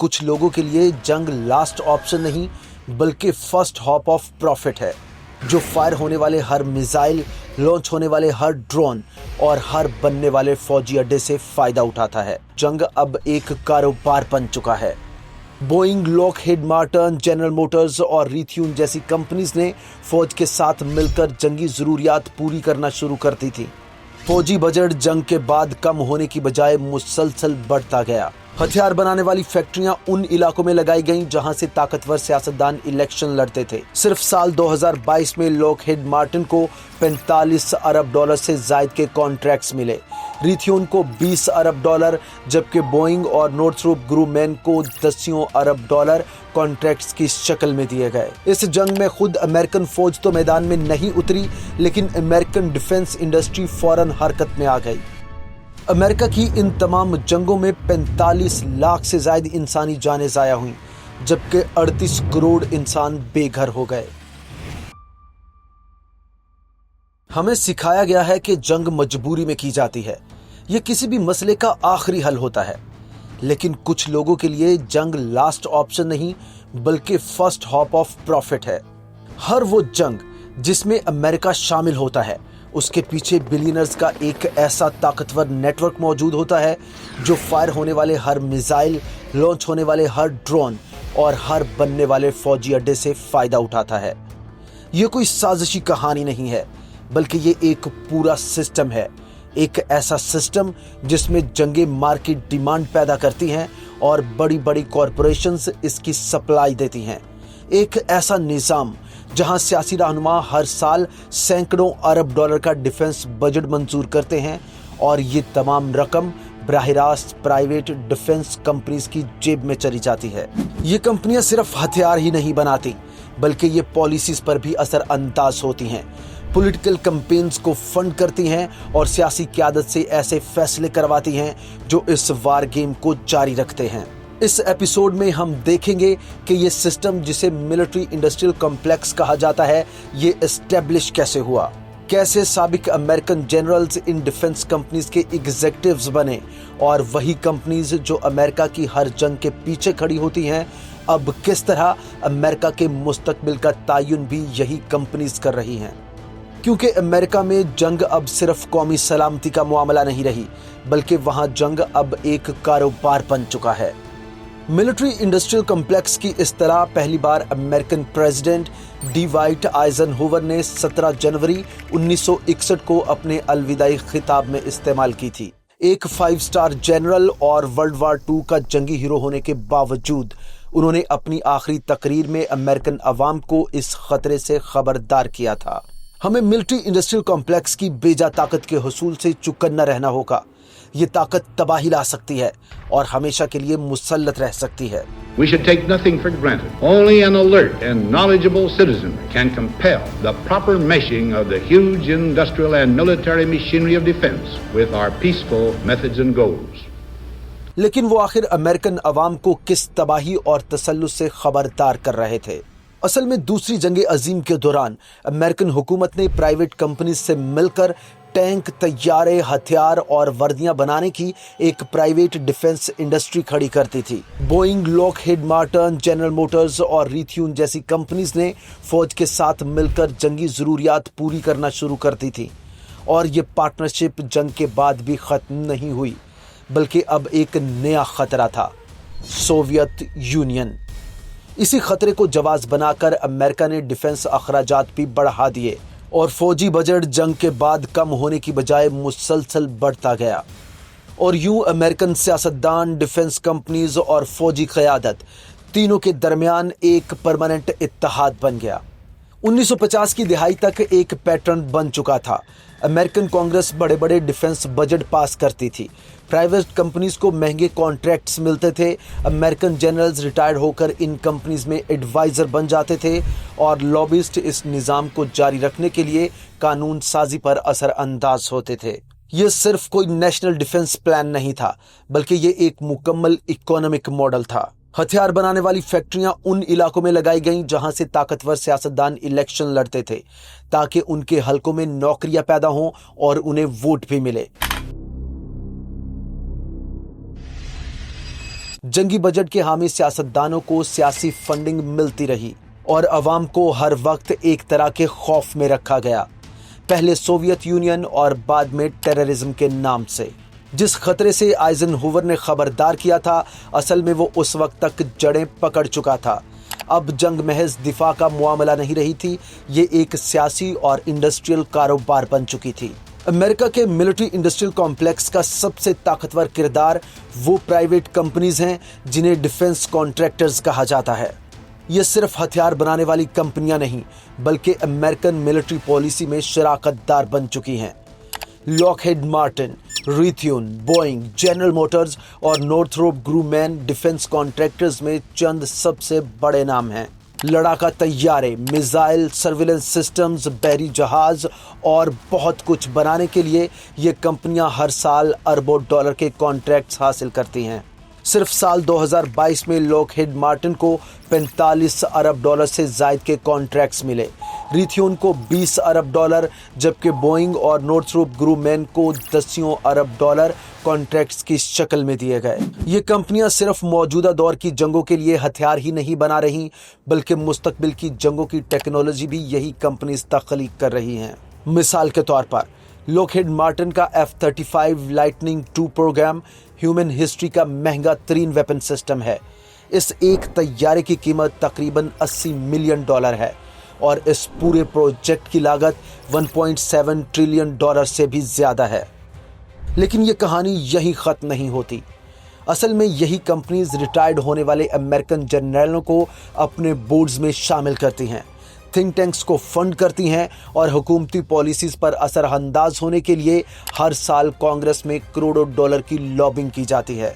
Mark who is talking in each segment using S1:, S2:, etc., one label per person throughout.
S1: कुछ लोगों के लिए जंग लास्ट ऑप्शन नहीं बल्कि फर्स्ट हॉप ऑफ प्रॉफिट है, जो फायर होने वाले हर मिसाइल, लॉन्च होने वाले हर ड्रोन और हर बनने वाले फौजी अड्डे से फायदा उठाता है। जंग अब एक कारोबार बन चुका है। Boeing, Lockheed Martin, general Motors और रिथ्यून जैसी कंपनीज ने फौज के साथ मिलकर जंगी जरूरियात पूरी करना शुरू कर दी थी। फौजी बजट जंग के बाद कम होने की बजाय मुसलसल बढ़ता गया। हथियार बनाने वाली फैक्ट्रियां उन इलाकों में लगाई गईं जहां से ताकतवर सियासतदान इलेक्शन लड़ते थे। सिर्फ साल 2022 में लॉकहीड मार्टिन को 45 अरब डॉलर से जायद के कॉन्ट्रैक्ट्स मिले, रिथ्यून को 20 अरब डॉलर, जबकि बोइंग और नॉर्थरोप ग्रूमैन को दसियों अरब डॉलर कॉन्ट्रैक्ट्स की शक्ल में दिए गए। इस जंग में खुद अमेरिकन फौज तो मैदान में नहीं उतरी, लेकिन अमेरिकन डिफेंस इंडस्ट्री फौरन हरकत में आ गई। अमेरिका की इन तमाम जंगों में 45 लाख से ज्यादा इंसानी जानें जाया हुई, जबकि 38 करोड़ इंसान बेघर हो गए। हमें सिखाया गया है कि जंग मजबूरी में की जाती है, यह किसी भी मसले का आखिरी हल होता है। लेकिन कुछ लोगों के लिए जंग लास्ट ऑप्शन नहीं बल्कि फर्स्ट हॉप ऑफ प्रॉफिट है। हर वो जंग जिसमें अमेरिका शामिल होता है, उसके पीछे बिलियनर्स का एक ऐसा ताकतवर नेटवर्क मौजूद होता है जो फायर होने वाले हर मिसाइल, लॉन्च होने वाले हर ड्रोन और हर बनने वाले फौजी अड्डे से फायदा उठाता है। ये कोई साजिशी कहानी नहीं है, बल्कि ये एक पूरा सिस्टम है। एक ऐसा सिस्टम जिसमें जंगें मार्केट डिमांड पैदा करती हैं और बड़ी बड़ी कॉरपोरेशंस इसकी सप्लाई देती हैं। एक ऐसा निज़ाम जहां सियासी रहनुमा हर साल सैकड़ों अरब डॉलर का डिफेंस बजट मंजूर करते हैं और ये तमाम रकम बराह रास्त प्राइवेट डिफेंस कंपनीज की जेब में चली जाती है। ये कंपनियां सिर्फ हथियार ही नहीं बनाती, बल्कि ये पॉलिसीज पर भी असर अंदाज होती हैं, पॉलिटिकल कैंपेन्स को फंड करती हैं और सियासी क़यादत से ऐसे फैसले करवाती हैं जो इस वार गेम को जारी रखते हैं। इस एपिसोड में हम देखेंगे कि ये सिस्टम, जिसे मिलिट्री इंडस्ट्रियल कॉम्प्लेक्स कहा जाता है, ये एस्टेब्लिश कैसे हुआ, कैसे साबिक American generals in defence companies के एग्जीक्यूटिव्स बने और वही कंपनीज जो अमेरिका की हर जंग के पीछे खड़ी होती हैं, अब किस तरह अमेरिका के मुस्तकबिल का तयन भी यही कंपनीज कर रही हैं। क्योंकि अमेरिका में जंग अब सिर्फ कौमी सलामती का मामला नहीं रही, बल्कि वहां जंग अब एक कारोबार बन चुका है। मिलिट्री इंडस्ट्रियल कॉम्प्लेक्स की इस तरह पहली बार अमेरिकन प्रेसिडेंट डीवाइट आइजनहोवर ने 17 जनवरी 1961 को अपने अलविदाई खिताब में इस्तेमाल की थी। एक 5 स्टार जनरल और वर्ल्ड वार 2 का जंगी हीरो होने के बावजूद उन्होंने अपनी आखिरी तकरीर में अमेरिकन अवाम को इस खतरे से खबरदार किया था। हमें मिलिट्री इंडस्ट्रियल कॉम्प्लेक्स की बेजा ताकत के हुसूल से चौकन्ना रहना होगा। ये ताकत तबाही ला सकती है और हमेशा के लिए मुसल्लत रह सकती है।
S2: We should take nothing for granted. Only an alert and knowledgeable citizenry can compel the proper meshing of the huge industrial and military machinery of defense with our peaceful methods and goals.
S1: लेकिन वो आखिर American अवाम को किस तबाही और तसल्लुस से खबरदार कर रहे थे? असल में दूसरी जंग अजीम के दौरान अमेरिकन हुकूमत ने प्राइवेट कंपनीज से मिलकर टैंक, तैयारे, हथियार और वर्दियां बनाने की एक प्राइवेट डिफेंस इंडस्ट्री खड़ी करती थी। Boeing, Lockheed Martin, general Motors और रिथ्यून जैसी कंपनीज ने फौज के साथ मिलकर जंगी जरूरियात पूरी करना शुरू कर दी थी। और ये पार्टनरशिप जंग के बाद भी खत्म नहीं हुई, बल्कि अब एक नया खतरा था, सोवियत यूनियन। इसी खतरे को जवाब बनाकर अमेरिका ने डिफेंस अखराजात भी बढ़ा दिए और फौजी बजट जंग के बाद कम होने की बजाय मुसलसल बढ़ता गया। और यूं अमेरिकन सियासतदान, डिफेंस कंपनीज और फौजी क़यादत तीनों के दरमियान एक परमानेंट इत्तेहाद बन गया। 1950 की दिहाई तक एक पैटर्न बन चुका था। अमेरिकन कांग्रेस बड़े बड़े डिफेंस बजट पास करती थी, प्राइवेट कंपनीज को महंगे कॉन्ट्रैक्ट्स मिलते थे, अमेरिकन जनरल्स रिटायर्ड होकर इन कंपनीज में एडवाइजर बन जाते थे और लॉबिस्ट इस निज़ाम को जारी रखने के लिए कानून साजी पर असर अंदाज होते थे। ये सिर्फ कोई नेशनल डिफेंस प्लान नहीं था, बल्कि ये एक मुकम्मल इकोनॉमिक मॉडल था। हथियार बनाने वाली फैक्ट्रियां उन इलाकों में लगाई गईं जहां से ताकतवर सियासतदान इलेक्शन लड़ते थे, ताकि उनके हलकों में नौकरियां पैदा हों और उन्हें वोट भी मिले। जंगी बजट के हामी सियासतदानों को सियासी फंडिंग मिलती रही और अवाम को हर वक्त एक तरह के खौफ में रखा गया, पहले सोवियत यूनियन और बाद में टेररिज्म के नाम से। जिस खतरे से आइजनहोवर ने खबरदार किया था, असल में वो उस वक्त तक जड़ें पकड़ चुका था। अब जंग महज दिफा का मामला नहीं रही थी, ये एक सियासी और इंडस्ट्रियल कारोबार बन चुकी थी। अमेरिका के मिलिट्री इंडस्ट्रियल कॉम्प्लेक्स का सबसे ताकतवर किरदार वो प्राइवेट कंपनीज हैं जिन्हें डिफेंस कॉन्ट्रैक्टर्स कहा जाता है। ये सिर्फ हथियार बनाने वाली कंपनियां नहीं, बल्कि अमेरिकन मिलिट्री पॉलिसी में शराकतदार बन चुकी हैं। Lockheed Martin, Raytheon, Boeing, General Motors और नॉर्थरोप ग्रूमैन डिफेंस कॉन्ट्रैक्टर्स में चंद सबसे बड़े नाम हैं। लड़ाका तैयारे, मिसाइल, सर्विलेंस सिस्टम्स, बहरी जहाज और बहुत कुछ बनाने के लिए ये कंपनियां हर साल अरबों डॉलर के कॉन्ट्रैक्ट्स हासिल करती हैं। सिर्फ साल 2022 में लॉकहीड मार्टिन को 45 अरब डॉलर से ज़ायद के कॉन्ट्रैक्ट्स मिले, रिथ्यून को 20 अरब डॉलर, जबकि बोइंग और नॉर्थरोप ग्रूमैन को दसियों अरब डॉलर कॉन्ट्रैक्ट्स की शक्ल में दिए गए। ये कंपनियां सिर्फ मौजूदा दौर की जंगों के लिए हथियार ही नहीं बना रही, बल्कि मुस्तकबिल की जंगों की टेक्नोलॉजी भी यही कंपनीज तख्लीक कर रही हैं। मिसाल के तौर पर लॉकहीड मार्टिन का F-35 lightning II programme human history का महंगा तरीन वेपन सिस्टम है। इस एक तैयारे की कीमत तकरीबन $80 मिलियन है और इस पूरे प्रोजेक्ट की लागत $1.7 ट्रिलियन से भी ज्यादा है। लेकिन ये कहानी यही खत्म नहीं होती। असल में यही कंपनीज रिटायर्ड होने वाले अमेरिकन जनरलों को अपने बोर्ड्स में शामिल करती हैं, थिंक टैंक्स को फंड करती हैं और हुकूमती पॉलिसीज पर असरअंदाज होने के लिए हर साल कांग्रेस में करोड़ों डॉलर की लॉबिंग की जाती है।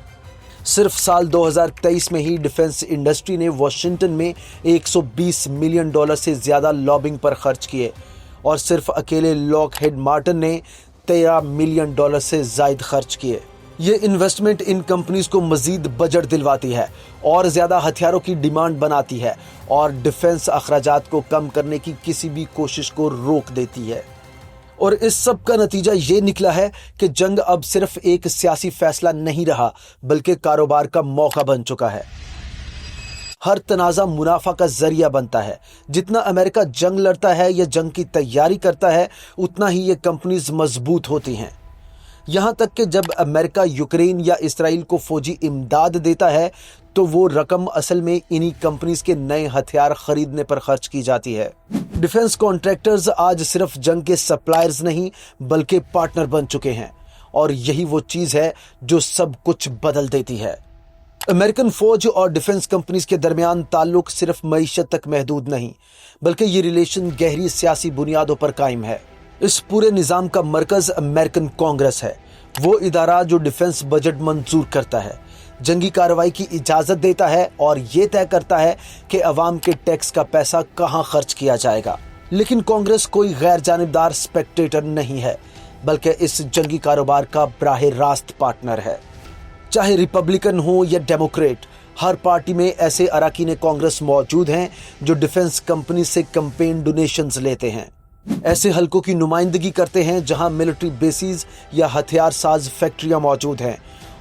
S1: सिर्फ साल 2023 में ही डिफेंस इंडस्ट्री ने वॉशिंगटन में $120 मिलियन से ज्यादा लॉबिंग पर खर्च किए और सिर्फ अकेले लॉकहीड मार्टिन ने $13 मिलियन से ज्यादा खर्च किए। ये इन्वेस्टमेंट इन कंपनीज को मजीद बजट दिलवाती है और ज्यादा हथियारों की डिमांड बनाती है और डिफेंस अखराजात को कम करने की किसी भी कोशिश को रोक देती है। और इस सब का नतीजा ये निकला है कि जंग अब सिर्फ एक सियासी फैसला नहीं रहा, बल्कि कारोबार का मौका बन चुका है। हर तनाज़ा मुनाफा का जरिया बनता है। जितना अमेरिका जंग लड़ता है या जंग की तैयारी करता है, उतना ही ये कंपनीज मजबूत होती हैं। यहाँ तक कि जब अमेरिका यूक्रेन या इसराइल को फौजी इमदाद देता है, तो वो रकम असल में इन्हीं कंपनीज के नए हथियार खरीदने पर खर्च की जाती है। डिफेंस कॉन्ट्रैक्टर्स आज सिर्फ जंग के सप्लायर्स नहीं, बल्कि पार्टनर बन चुके हैं और यही वो चीज है जो सब कुछ बदल देती है। अमेरिकन फौज और डिफेंस कंपनीज के दरमियान ताल्लुक सिर्फ मईशत तक महदूद नहीं, बल्कि ये रिलेशन गहरी सियासी बुनियादों पर कायम है। इस पूरे निज़ाम का मरकज अमेरिकन कांग्रेस है, वो इदारा जो डिफेंस बजट मंजूर करता है, जंगी कार्रवाई की इजाज़त देता है और ये तय करता है कि अवाम के टैक्स का पैसा कहाँ खर्च किया जाएगा। लेकिन कांग्रेस कोई गैर जानिबदार स्पेक्टेटर नहीं है, बल्कि इस जंगी कारोबार का बराह रास्त पार्टनर है। चाहे रिपब्लिकन हो या डेमोक्रेट, हर पार्टी में ऐसे अरकान कांग्रेस मौजूद हैं जो डिफेंस कंपनी से कैंपेन डोनेशंस लेते हैं, ऐसे हलकों की नुमाइंदगी करते हैं जहां मिलिट्री बेसिस या हथियार साज फैक्ट्रियां मौजूद हैं,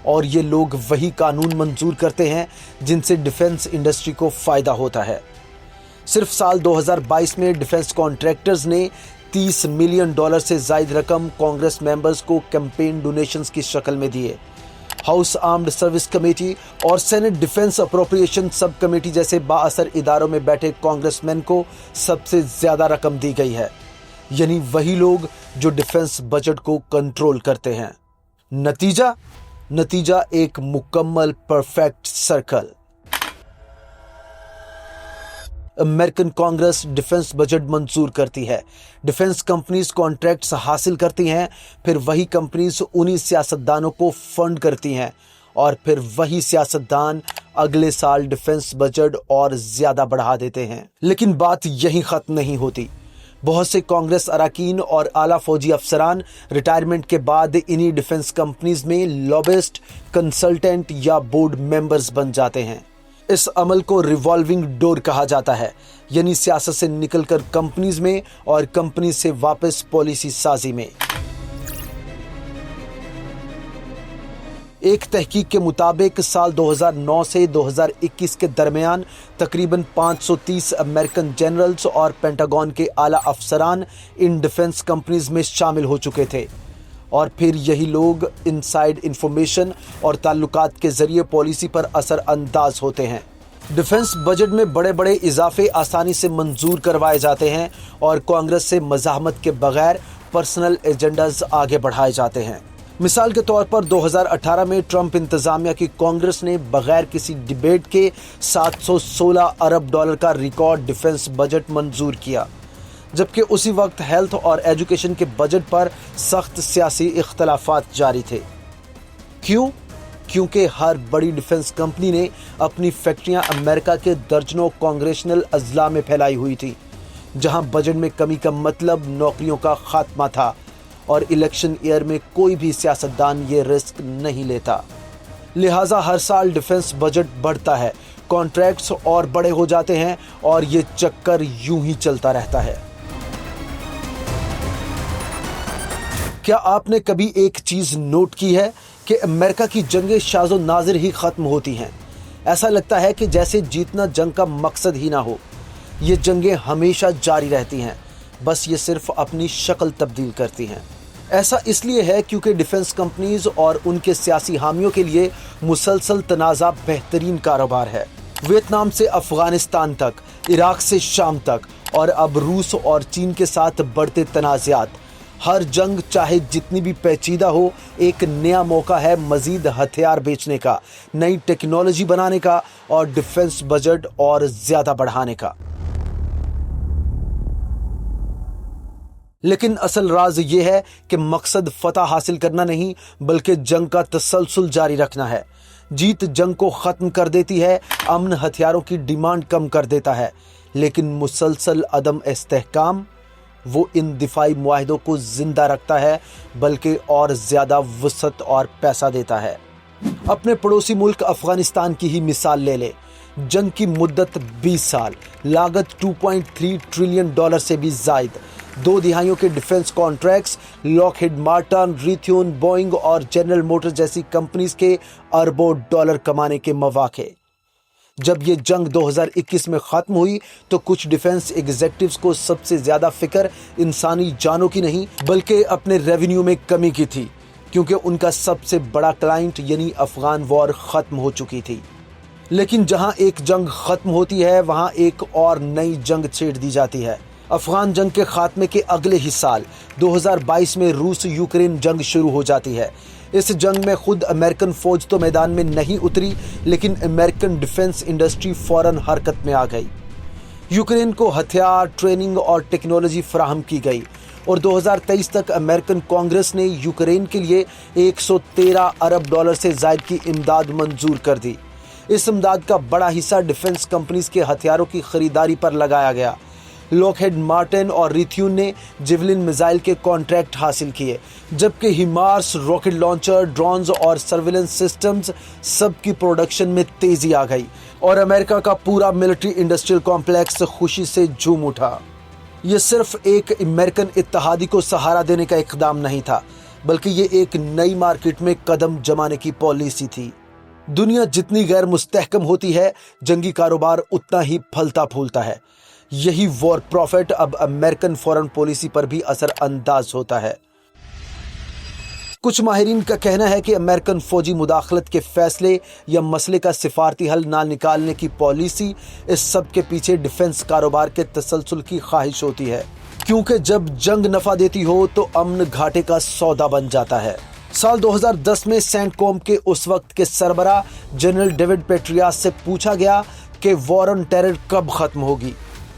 S1: और ये लोग वही कानून मंजूर करते हैं जिनसे डिफेंस इंडस्ट्री को फायदा होता है। सिर्फ साल 2022 में डिफेंस कॉन्ट्रैक्टर्स ने $30 मिलियन से ज्यादा रकम कांग्रेस मेंबर्स को कैंपेन डोनेशंस की शक्ल में दिए। हाउस आर्म्ड सर्विस कमेटी और senate defence appropriation sub committee जैसे बाअसर इदारों में बैठे कांग्रेसमैन को सबसे ज्यादा रकम दी गई है, यानी वही लोग जो डिफेंस बजट को कंट्रोल करते हैं। नतीजा एक मुकम्मल perfect circle. American Congress defence budget मंजूर करती है, डिफेंस कंपनीज कॉन्ट्रैक्ट्स हासिल करती हैं, फिर वही कंपनीज उन्हीं सियासतदानों को फंड करती हैं और फिर वही सियासतदान अगले साल डिफेंस बजट और ज्यादा बढ़ा देते हैं। लेकिन बात यहीं खत्म नहीं होती। बहुत से कांग्रेस अरकान और आला फौजी अफसरान रिटायरमेंट के बाद इन्हीं डिफेंस कंपनीज में लॉबिस्ट, कंसल्टेंट या बोर्ड मेंबर्स बन जाते हैं। इस अमल को रिवॉल्विंग डोर कहा जाता है, यानी सियासत से निकलकर कंपनीज में और कंपनी से वापस पॉलिसी साजी में। ایک تحقیق کے مطابق سال 2009 سے 2021 کے درمیان تقریباً 530 امریکن جنرلز اور پینٹاگون کے اعلیٰ افسران ان ڈیفنس کمپنیز میں شامل ہو چکے تھے، اور پھر یہی لوگ انسائیڈ انفارمیشن اور تعلقات کے ذریعے پالیسی پر اثر انداز ہوتے ہیں۔ ڈیفنس بجٹ میں بڑے بڑے اضافے آسانی سے منظور کروائے جاتے ہیں اور کانگریس سے مزاحمت کے بغیر پرسنل ایجنڈاز آگے بڑھائے جاتے ہیں۔ مثال کے طور پر 2018 میں ٹرمپ انتظامیہ کی کانگریس نے بغیر کسی ڈیبیٹ کے $716 ارب کا ریکارڈ ڈیفنس بجٹ منظور کیا، جبکہ اسی وقت ہیلتھ اور ایجوکیشن کے بجٹ پر سخت سیاسی اختلافات جاری تھے۔ کیونکہ ہر بڑی ڈیفنس کمپنی نے اپنی فیکٹریاں امریکہ کے درجنوں کانگریشنل اضلاع میں پھیلائی ہوئی تھی، جہاں بجٹ میں کمی کا مطلب نوکریوں کا خاتمہ تھا، اور الیکشن ایئر میں کوئی بھی سیاستدان یہ رسک نہیں لیتا۔ لہٰذا ہر سال ڈیفنس بجٹ بڑھتا ہے، کانٹریکٹس اور بڑے ہو جاتے ہیں، اور یہ چکر یوں ہی چلتا رہتا ہے۔ کیا آپ نے کبھی ایک چیز نوٹ کی ہے کہ امریکہ کی جنگیں شاذ و نادر ہی ختم ہوتی ہیں؟ ایسا لگتا ہے کہ جیسے جیتنا جنگ کا مقصد ہی نہ ہو۔ یہ جنگیں ہمیشہ جاری رہتی ہیں، بس یہ صرف اپنی شکل تبدیل کرتی ہیں۔ ایسا اس لیے ہے کیونکہ ڈیفنس کمپنیز اور ان کے سیاسی حامیوں کے لیے مسلسل تنازع بہترین کاروبار ہے۔ ویتنام سے افغانستان تک، عراق سے شام تک، اور اب روس اور چین کے ساتھ بڑھتے تنازعات۔ ہر جنگ چاہے جتنی بھی پیچیدہ ہو، ایک نیا موقع ہے مزید ہتھیار بیچنے کا، نئی ٹیکنالوجی بنانے کا، اور ڈیفنس بجٹ اور زیادہ بڑھانے کا۔ لیکن اصل راز یہ ہے کہ مقصد فتح حاصل کرنا نہیں، بلکہ جنگ کا تسلسل جاری رکھنا ہے۔ جیت جنگ کو ختم کر دیتی ہے، امن ہتھیاروں کی ڈیمانڈ کم کر دیتا ہے، لیکن مسلسل عدم استحکام وہ ان دفاعی معاہدوں کو زندہ رکھتا ہے، بلکہ اور زیادہ وسعت اور پیسہ دیتا ہے۔ اپنے پڑوسی ملک افغانستان کی ہی مثال لے لے۔ جنگ کی مدت 20 سال، لاگت $2.3 ٹریلین سے بھی زائد، 2 دہائیوں کے defence contracts, Lockheed Martin, Raytheon, Boeing اور جنرل موٹر جیسی کمپنیز کے اربوں ڈالر کمانے کے مواقع۔ جب یہ جنگ 2021 میں ختم ہوئی تو کچھ ڈیفنس ایگزیکٹوز کو سب سے زیادہ فکر انسانی جانوں کی نہیں، بلکہ اپنے ریونیو میں کمی کی تھی، کیونکہ ان کا سب سے بڑا کلائنٹ یعنی افغان وار ختم ہو چکی تھی۔ لیکن جہاں ایک جنگ ختم ہوتی ہے، وہاں ایک اور نئی جنگ چھیڑ دی جاتی ہے۔ افغان جنگ کے خاتمے کے اگلے ہی سال 2022 میں روس یوکرین جنگ شروع ہو جاتی ہے۔ اس جنگ میں خود امریکن فوج تو میدان میں نہیں اتری، لیکن امریکن ڈیفنس انڈسٹری فوراً حرکت میں آ گئی۔ یوکرین کو ہتھیار، ٹریننگ اور ٹیکنالوجی فراہم کی گئی، اور 2023 تک امریکن کانگریس نے یوکرین کے لیے $113 ارب سے زائد کی امداد منظور کر دی۔ اس امداد کا بڑا حصہ ڈیفنس کمپنیز کے ہتھیاروں کی خریداری پر لگایا گیا۔ لاک ہیڈ مارٹن اور ریتھیون نے جیولن میزائل کے کانٹریکٹ حاصل کیے، جبکہ ہیمارس راکٹ لانچر، ڈرونز اور سرویلنس سسٹمز سب کی پروڈکشن میں تیزی آ گئی، اور امریکہ کا پورا ملٹری انڈسٹریل کمپلیکس خوشی سے جھوم اٹھا۔ یہ صرف ایک امریکن اتحادی کو سہارا دینے کا اقدام نہیں تھا، بلکہ یہ ایک نئی مارکیٹ میں قدم جمانے کی پالیسی تھی۔ دنیا جتنی غیر مستحکم ہوتی ہے، جنگی کاروبار اتنا ہی پھلتا پھولتا ہے۔ یہی وار پروفٹ اب امریکن فورن پالیسی پر بھی اثر انداز ہوتا ہے۔ کچھ ماہرین کا کہنا ہے کہ امریکن فوجی مداخلت کے فیصلے یا مسئلے کا سفارتی حل نہ نکالنے کی پالیسی، اس سب کے پیچھے ڈیفنس کاروبار کے تسلسل کی خواہش ہوتی ہے، کیونکہ جب جنگ نفع دیتی ہو تو امن گھاٹے کا سودا بن جاتا ہے۔ سال 2010 میں سینٹ کوم کے اس وقت کے سربراہ جنرل ڈیوڈ پیٹریاس سے پوچھا گیا کہ وار آن ٹیرر کب ختم ہوگی۔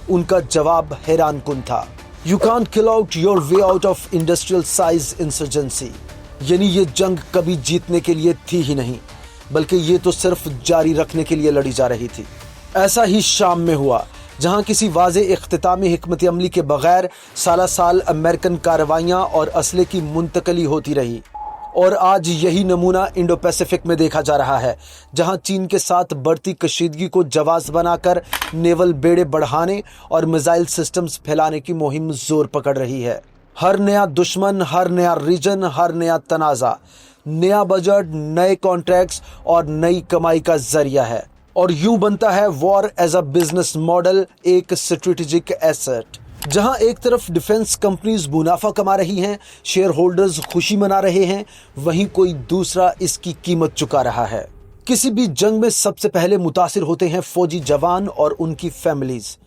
S1: ان کا جواب حیران کن تھا: "You can't kill out your way out of industrial size insurgency." یعنی یہ جنگ کبھی جیتنے کے لیے تھی ہی نہیں، بلکہ یہ تو صرف جاری رکھنے کے لیے لڑی جا رہی تھی۔ ایسا ہی شام میں ہوا، جہاں کسی واضح اختتامی حکمت عملی کے بغیر سالہ سال امریکن کارروائیاں اور اسلحے کی منتقلی ہوتی رہی، اور آج یہی نمونہ انڈو پیسیفک میں دیکھا جا رہا ہے، جہاں چین کے ساتھ بڑھتی کشیدگی کو جواز بنا کر نیول بیڑے بڑھانے اور میزائل سسٹمز پھیلانے کی مہم زور پکڑ رہی ہے۔ ہر نیا دشمن، ہر نیا ریجن، ہر نیا تنازع नया बजट, नए कॉन्ट्रैक्ट्स और नई कमाई का जरिया है। और यूं बनता है war as a business model एक स्ट्रेटेजिक एसेट। जहां एक तरफ डिफेंस कंपनीज मुनाफा कमा रही हैं, शेयर होल्डर्स खुशी मना रहे हैं, वहीं कोई दूसरा इसकी कीमत चुका रहा है। किसी भी जंग में सबसे पहले मुतासिर होते हैं फौजी जवान और उनकी फैमिलीज।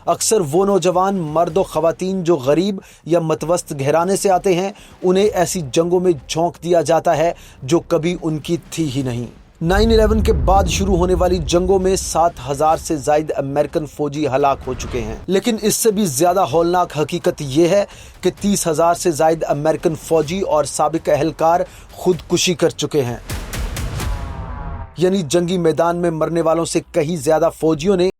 S1: अक्सर वो नौजवान, मर्द और खवातीन जो गरीब या मतवस्त घराने से आते हैं, उन्हें ऐसी जंगों में झोंक दिया जाता है जो कभी उनकी थी ही नहीं। 9/11 के बाद शुरू होने वाली जंगों में 7,000 से ज्यादा अमेरिकन फौजी हलाक हो चुके हैं। लेकिन इससे भी ज्यादा हौलनाक हकीकत यह है कि 30,000 से ज्यादा अमेरिकन फौजी और साबिक अहलकार खुदकुशी कर चुके हैं। यानी जंगी मैदान में मरने वालों से कहीं ज्यादा फौजियों ने